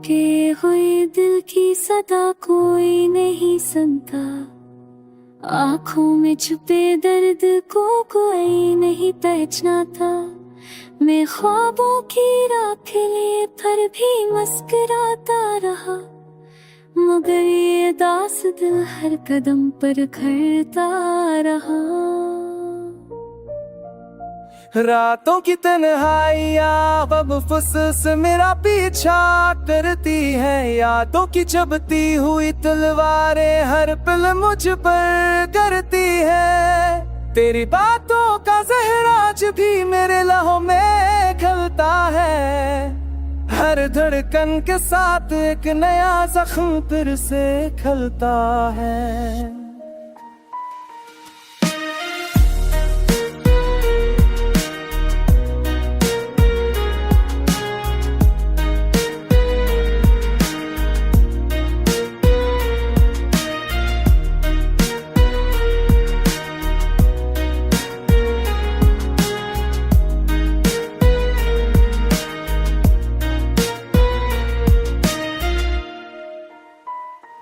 टूटे हुए दिल की सदा कोई नहीं सुनता, आँखों में छुपे दर्द को कोई नहीं पहचानता। मैं ख्वाबों की राख लिए पर भी मुस्कुराता रहा, मगर ये दास दिल हर कदम पर खड़ता रहा। रातों की तन्हाइयाँ अब फुसस मेरा पीछा करती है, यादों की चबती हुई तलवारें हर पल मुझ पर करती है। तेरी बातों का जहर आज भी मेरे लहू में खलता है, हर धड़कन के साथ एक नया जख्म फिर से खलता है।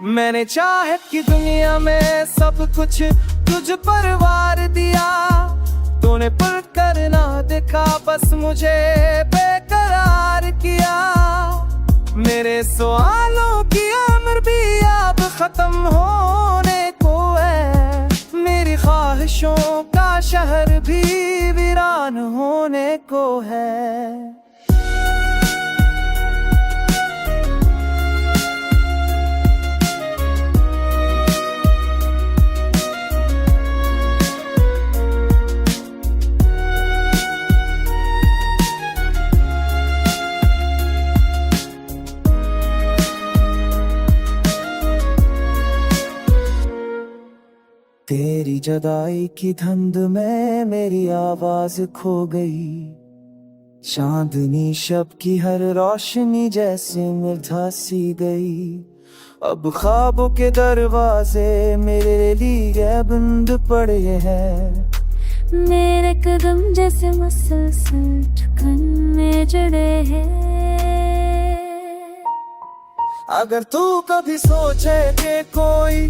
मैंने चाहत की दुनिया में सब कुछ तुझ पर वार दिया, तूने पर करना देखा बस मुझे बेकरार किया। मेरे सवालों की उम्र भी अब खत्म होने को है, मेरी ख्वाहिशों का शहर भी वीरान होने को है। तेरी जुदाई की धुंध में मेरी आवाज खो गई, चांदनी शब की हर रोशनी जैसे मुरझा सी गई। अब ख्वाबों के दरवाजे मेरे लिए बंद पड़े हैं, मेरे कदम जैसे मुसलसल ठिकान में जड़े हैं। अगर तू कभी सोचे कि कोई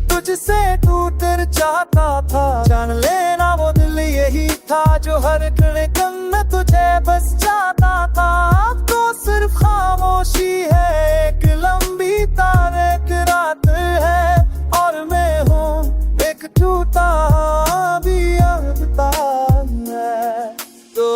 तुझसे टूटकर चाहता था, जान लेना वो दिल यही था जो हर धड़कन में तुझे बस चाहता था। अब तो सिर्फ खामोशी है, एक लंबी तारीख रात है, और मैं हूँ एक टूटा भी अबता है। तो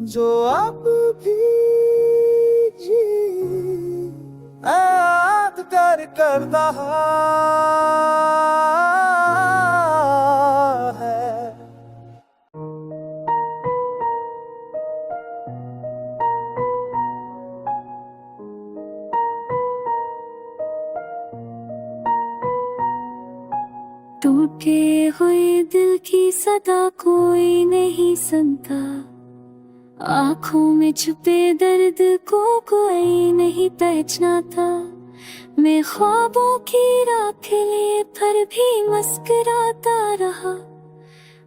जो अब भी जी याद करता है। टूटे हुए दिल की सदा कोई नहीं सुनता, आँखों में छुपे दर्द को कोई नहीं पहचानता। मैं ख्वाबों की राख लिए पर भी मुस्कुराता रहा,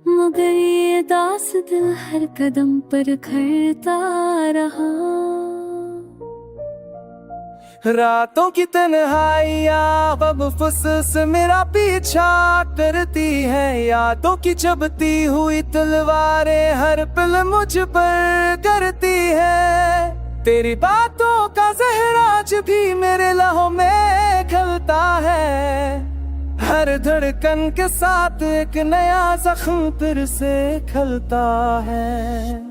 मगर ये दास दिल हर कदम पर खड़ता रहा। रातों की तन्हाइयाँ अब फुसस मेरा पीछा करती है, यादों की चबती हुई तलवारें हर पल मुझ पर करती है। तेरी बातों का जहर आज भी मेरे लहू में खलता है, हर धड़कन के साथ एक नया जख्म फिर से खलता है।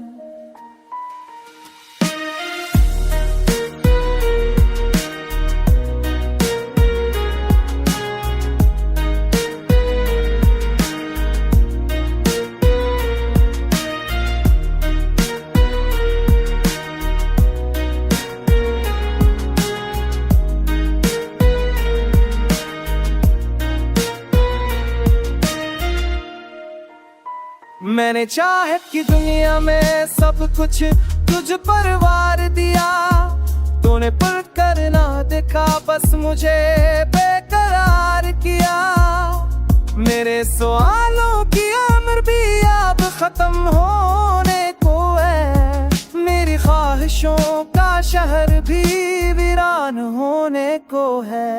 मैंने चाहत की दुनिया में सब कुछ तुझ पर वार दिया, तूने पर करना देखा बस मुझे बेकरार बेकरार किया। मेरे सवालों की उम्र भी अब खत्म होने को है। मेरी ख्वाहिशों का शहर भी वीरान होने को है।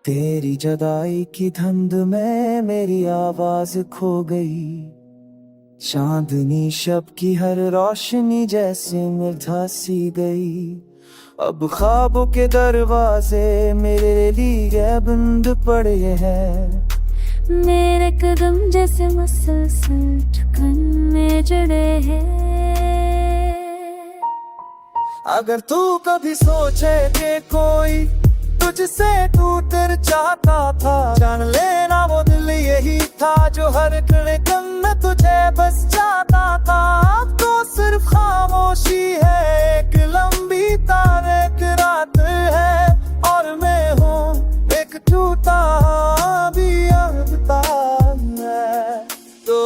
तेरी जुदाई की धुंध में मेरी आवाज खो गई। चांदनी शब की हर रोशनी जैसे मुरझा सी गई। अब ख्वाबों के दरवाजे मेरे लिए बंद पड़े हैं। मेरे कदम जैसे मुसलसल ठिकान में जड़े हैं। अगर तू कभी सोचे कि कोई तुझसे टूटर चाहता था, जान लेना वो दिल यही था जो हर धड़कन में तुझे बस चाहता था। अब तो सिर्फ खामोशी है, एक लंबी तारीख रात है और मैं हूँ एक टूटा भी अबता है। तो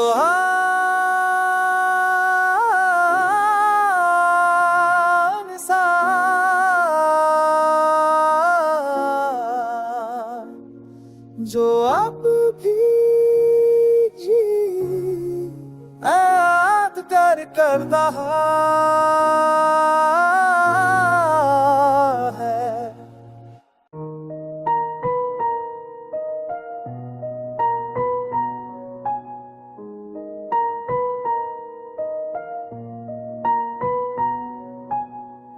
जो अब भी जी याद करता है।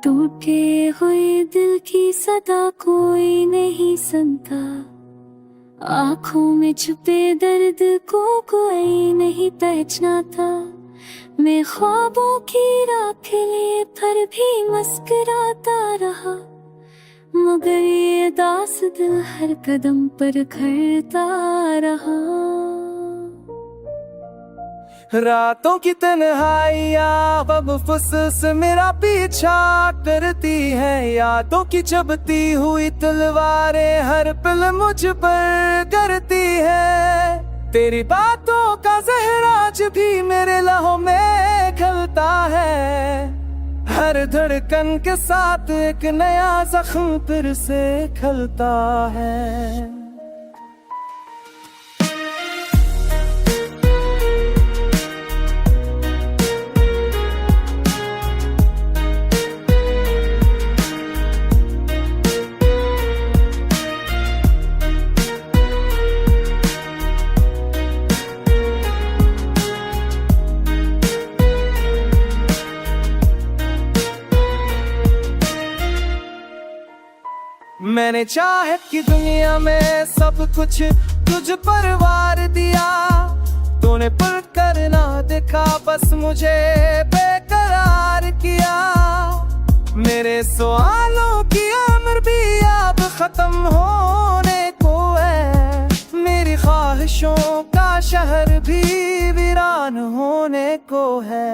टूटे हुए दिल की सदा कोई नहीं सुनता। आँखों में छुपे दर्द को कोई नहीं पहचानता। मैं ख्वाबों की राख लिए पर भी मुस्कुराता रहा, मगर ये दास दिल हर कदम पर खड़ता रहा। रातों की तन्हाइयाँ अब फुसस मेरा पीछा करती है। यादों की चबती हुई तलवारें हर पल मुझ पर करती है। तेरी बातों का जहर आज भी मेरे लहू में खलता है। हर धड़कन के साथ एक नया जख्म फिर से खलता है। मैंने चाहत की दुनिया में सब कुछ तुझ पर वार दिया। तूने पलट कर ना देखा, बस मुझे बेकरार किया। मेरे सवालों की उम्र भी अब खत्म होने को है। मेरी ख्वाहिशों का शहर भी वीरान होने को है।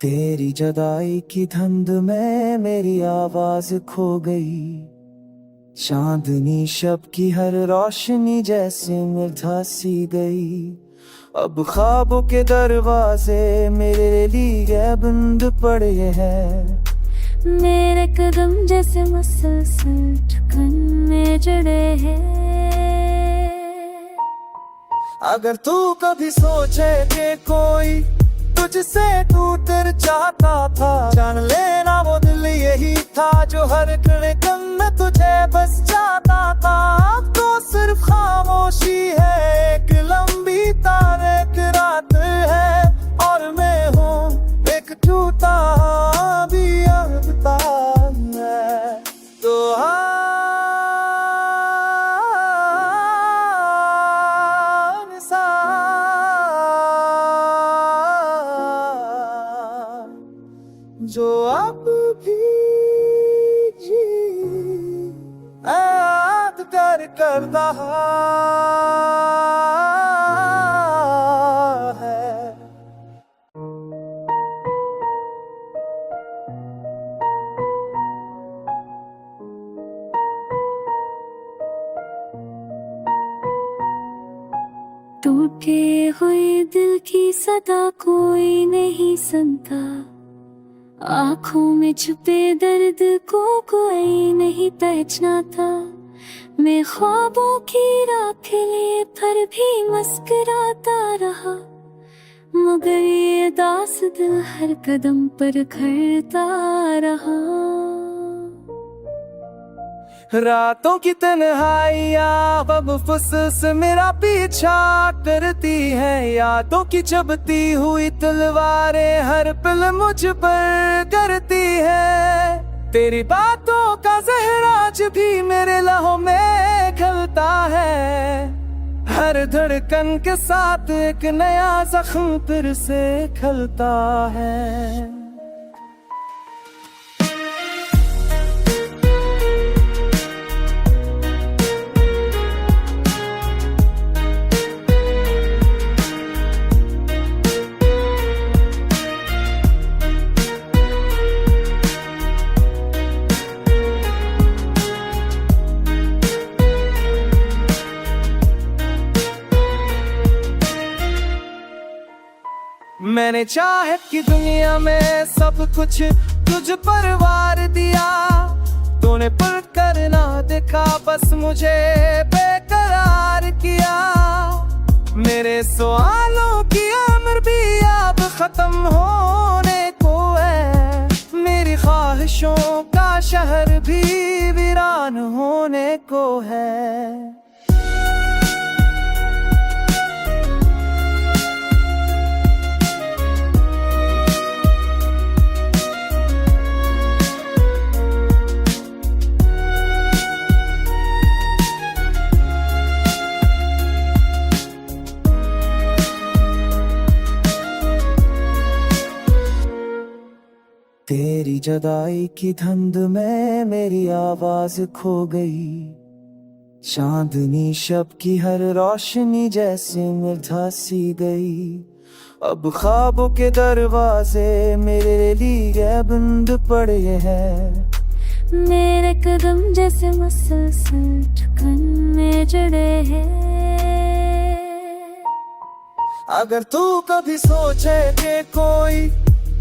तेरी जुदाई की धुंध में मेरी आवाज खो गई। चांदनी शब की हर रोशनी जैसे मुरझा सी गई। अब ख्वाबों के दरवाजे मेरे लिए बंद पड़े हैं। मेरे कदम जैसे मुसलसल ठिकान में जड़े हैं। अगर तू कभी सोचे कि कोई तुझसे टूटर चाहता था, जान लेना वो दिल यही था जो हर धड़कन में तुझे बस चाहता था। अब तो सिर्फ खामोशी है, एक लंबी तारीख रात है और मैं हूँ एक टूटा भी अबता है। तो अब भी जी याद करदा है। टूटे हुए दिल की सदा कोई नहीं सुनता, आँखों में छुपे दर्द को कोई नहीं पहचानता। मैं ख्वाबों की राख लिए पर भी मुस्कुराता रहा, मगर ये दास दिल हर कदम पर घरता रहा। रातों की तन्हाइयाँ अब फुसस मेरा पीछा करती है, यादों की चबती हुई तलवारें हर पल मुझ पर करती है। तेरी बातों का जहर आज भी मेरे लहू में खलता है, हर धड़कन के साथ एक नया जख्म फिर से खलता है। मैंने चाहत की दुनिया में सब कुछ तुझ पर वार दिया, तूने पर करना देखा बस मुझे बेकरार किया। मेरे सवालों की उम्र भी अब खत्म होने को है, मेरी ख्वाहिशों का शहर भी वीरान होने को है। तेरी जुदाई की धुंध में मेरी आवाज खो गई, चांदनी शब की हर रोशनी जैसे मुरझा सी गई। अब ख्वाबों के दरवाजे मेरे लिए बंद पड़े हैं, मेरे कदम जैसे मुसलसल ठिकान में जुड़े हैं। अगर तू कभी सोचे कि कोई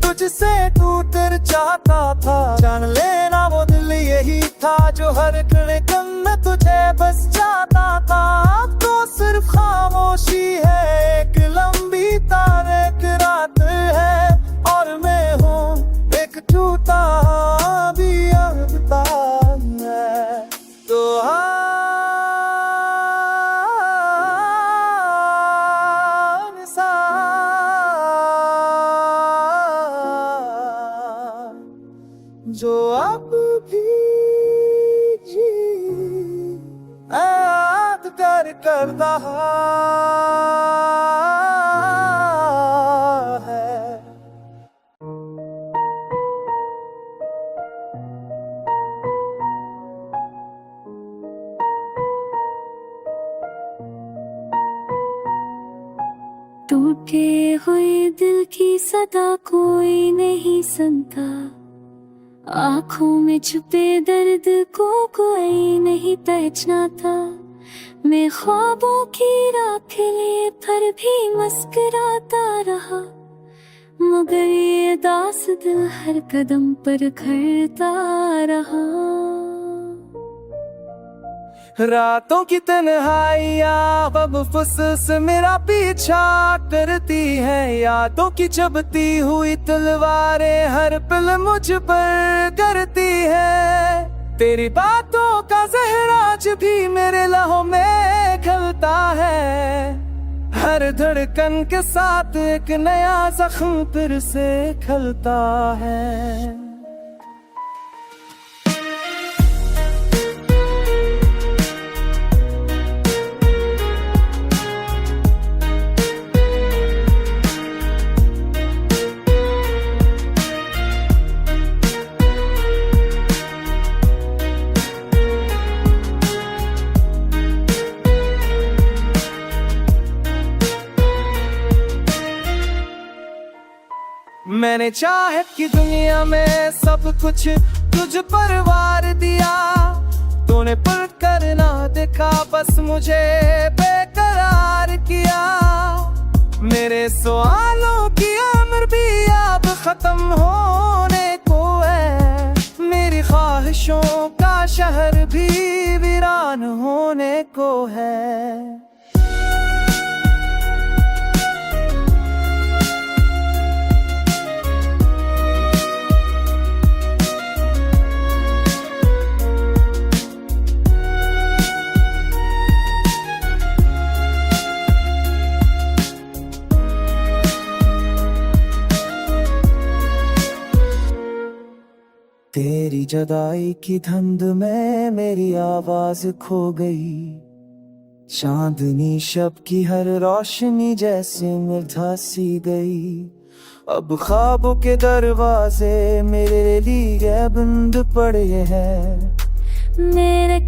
तुझसे टूट चाहता था, जान लेना वो दिल यही था जो हर धड़कन में तुझे बस चाहता था। अब तो सिर्फ खामोशी है, एक लंबी तारीख रात है, और मैं हूँ एक टूटा भी अलविदा है। तो जो अब भी जी याद करदा है। टूटे हुए दिल की सदा कोई नहीं सुनता, आँखों में छुपे दर्द को कोई नहीं पहचानता। मैं ख्वाबों की राख लिए पर भी मुस्कुराता रहा, मगर ये दास दिल हर कदम पर घरता रहा। रातों की तन्हाइयाँ अब फुसस मेरा पीछा करती है, यादों की चबती हुई तलवारें हर पल मुझ पर करती है। तेरी बातों का जहर आज भी मेरे लहू में खलता है, हर धड़कन के साथ एक नया जख्म फिर से खलता है। मैंने चाहत की दुनिया में सब कुछ तुझ पर वार दिया, तूने पल कर ना देखा, बस मुझे बेकरार किया। मेरे सवालों की उम्र भी अब खत्म होने को है, मेरी ख्वाहिशों का शहर भी वीरान होने को है। तेरी जुदाई की धुंध में मेरी आवाज खो गई, चांदनी शब की हर रोशनी जैसे मुरझा सी गई। अब ख्वाबों के दरवाजे मेरे लिए बंद पड़े हैं। मेरे